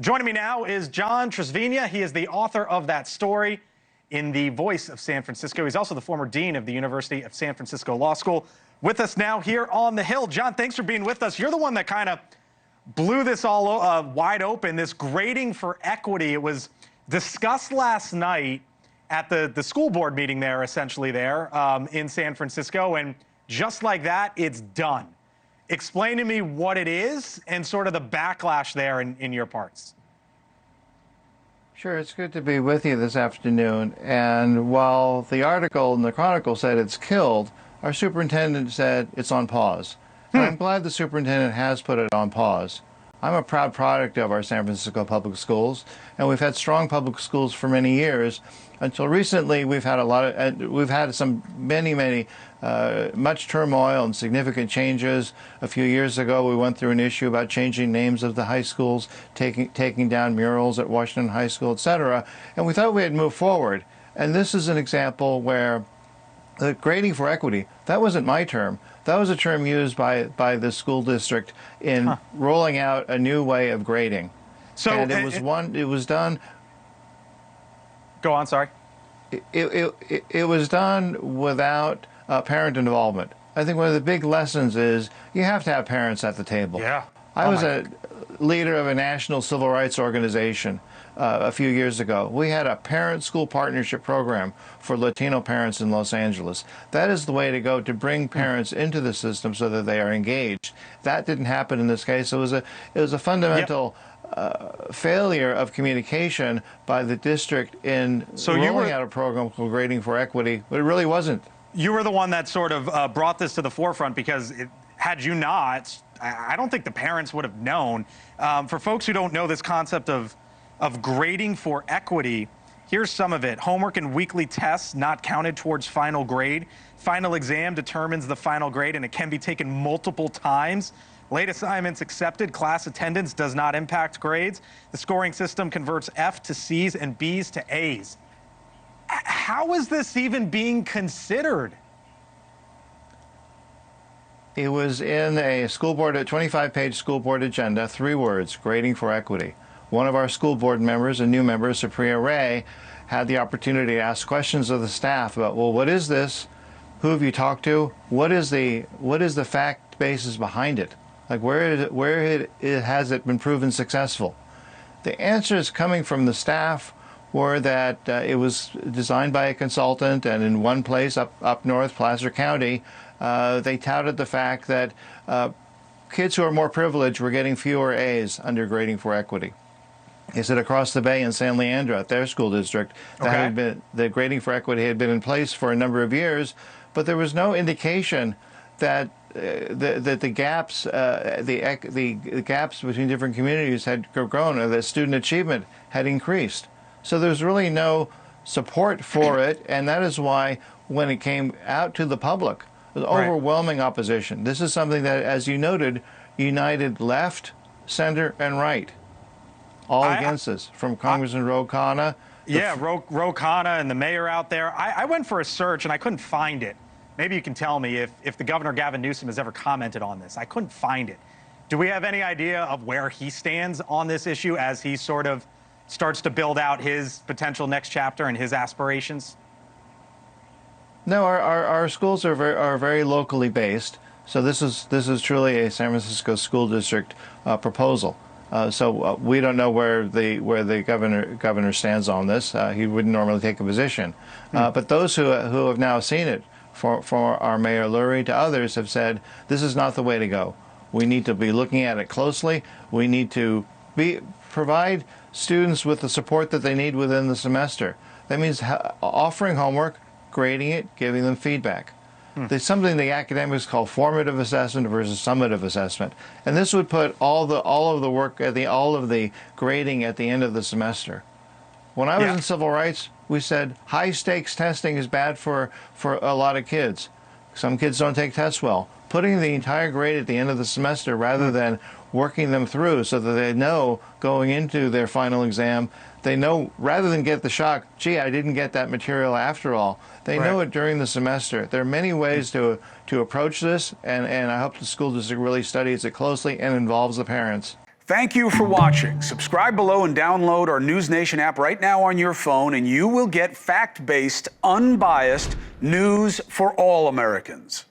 Joining me now is John Trasviña. He is the author of that story in The Voice of San Francisco. He's also the former dean of the University of San Francisco Law School. With us now here on the Hill. John, thanks for being with us. You're the one that kind of blew this all wide open, this grading for equity. It was discussed last night at the school board meeting there, essentially there in San Francisco. And just like that, it's done. Explain to me what it is and sort of the backlash there in your parts. Sure, it's good to be with you this afternoon. And while the article in the Chronicle said it's killed, our superintendent said it's on pause. And I'm glad the superintendent has put it on pause. I'm a proud product of our San Francisco public schools, and we've had strong public schools for many years. Until recently, we've had much turmoil and significant changes. A few years ago, we went through an issue about changing names of the high schools, taking down murals at Washington High School, etc. And we thought we had moved forward. And this is an example where the grading for equity, that wasn't my term. That was a term used by the school district in rolling out a new way of grading. So, and it was done. Go on, sorry. It was done without parent involvement. I think one of the big lessons is you have to have parents at the table. Yeah. I was a leader of a national civil rights organization a few years ago. We had a parent-school partnership program for Latino parents in Los Angeles. That is the way to go, to bring parents into the system so that they are engaged. That didn't happen in this case. It was a fundamental failure of communication by the district in rolling out a program called Grading for Equity, but it really wasn't. You were the one that sort of brought this to the forefront because had you not, I don't think the parents would have known. For folks who don't know this concept of grading for equity, here's some of it. Homework and weekly tests not counted towards final grade. Final exam determines the final grade, and it can be taken multiple times. Late assignments accepted. Class attendance does not impact grades. The scoring system converts F to C's and B's to A's. How is this even being considered? It was in a 25-page school board agenda, 3 words, grading for equity. One of our school board members, a new member, Supriya Ray, had the opportunity to ask questions of the staff about, well, what is this? Who have you talked to? What is the fact basis behind it? Like, where has it been proven successful? The answers coming from the staff were that it was designed by a consultant, and in one place up north, Placer County, they touted the fact that kids who are more privileged were getting fewer A's under grading for equity. They said across the bay in San Leandro, at their school district, the grading for equity had been in place for a number of years, but there was no indication that the gaps between different communities had grown, or that student achievement had increased. So there's really no support for it, and that is why when it came out to the public, there was overwhelming opposition. This is something that, as you noted, united left, center, and right. All against this, from Congressman Ro Khanna. Yeah, Ro Khanna and the mayor out there. I went for a search and I couldn't find it. Maybe you can tell me if the Governor Gavin Newsom has ever commented on this. I couldn't find it. Do we have any idea of where he stands on this issue as he sort of starts to build out his potential next chapter and his aspirations? No, our schools are very locally based. So this is truly a San Francisco school district proposal. So we don't know where the governor stands on this. He wouldn't normally take a position. But those who have now seen it, from our Mayor Lurie to others, have said this is not the way to go. We need to be looking at it closely. We need to provide students with the support that they need within the semester. That means offering homework, grading it, giving them feedback. There's something the academics call formative assessment versus summative assessment, and this would put all of the work all of the grading at the end of the semester. When I was in civil rights, we said high stakes testing is bad for a lot of kids. Some kids don't take tests well. Putting the entire grade at the end of the semester rather than working them through so that they know going into their final exam, they know, rather than get the shock, gee, I didn't get that material after all. They know it during the semester. There are many ways to approach this, and I hope the school district really studies it closely and involves the parents. Thank you for watching. Subscribe below and download our NewsNation app right now on your phone, and you will get fact-based, unbiased news for all Americans.